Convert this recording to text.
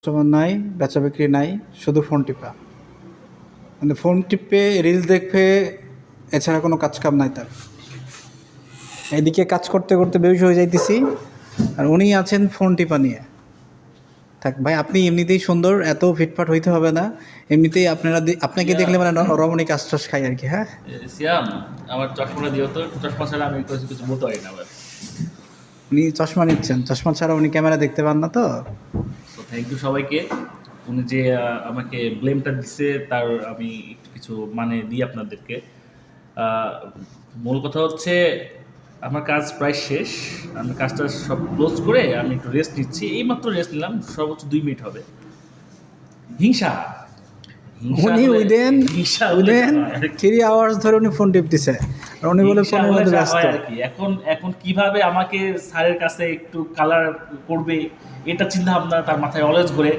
Customer নাই, বেচা বিক্রি নাই, শুধু ফোন টিপা। মানে ফোন টিপে রিলস দেখবে, এছাড়া কোনো কাজ কাম নাই তার। এদিকে কাজ করতে করতে বেহুশ হয়ে যাইতেছি, আর উনি আছেন ফোন টিপা নিয়ে। থাক ভাই, আপনি এমনিতেই সুন্দর, এত ফিটফাট হইতে হবে না। এমনিতেই আপনাকে দেখলে মানে রমণীক আশ্বাস খাই আর কি। হ্যাঁ সিয়াম, আমার চশমাটা দিও তো, চশমা ছাড়া আমি কিছু কিছু বলতে পারি না আবার। উনি চশমা নিচ্ছেন, চশমা ছাড়া উনি ক্যামেরা দেখতে পান না তো। তো থ্যাংক ইউ সবাইকে। উনি যে আমাকে ব্লেমটা দিছে তার আমি একটু কিছু মানে দিই আপনাদেরকে। আহ, মূল কথা হচ্ছে আমার কাজ প্রায় শেষ। আমি কাজটা সব ক্লোজ করে আমি একটু রেস্ট নিচ্ছি, এইমাত্র রেস্ট নিলাম, সর্বোচ্চ 2 মিনিট হবে। হিংসা হিংসা উনি হলে উইদেন হিংসা হলে যা হয় আর কি। 3 আওয়ার্স ধরে উনি ফোন টিপতেছে, আর উনি বলে হিংসা ফোনের হলে মধ্যে যা ব্যস্ত। হয় আর কি। এখন এখন কিভাবে আমাকে স্যারের কাছে একটু কালার করবে, এটা চিন্তা ভাবনা তার মাথায় অলওয়েজ ঘোরে।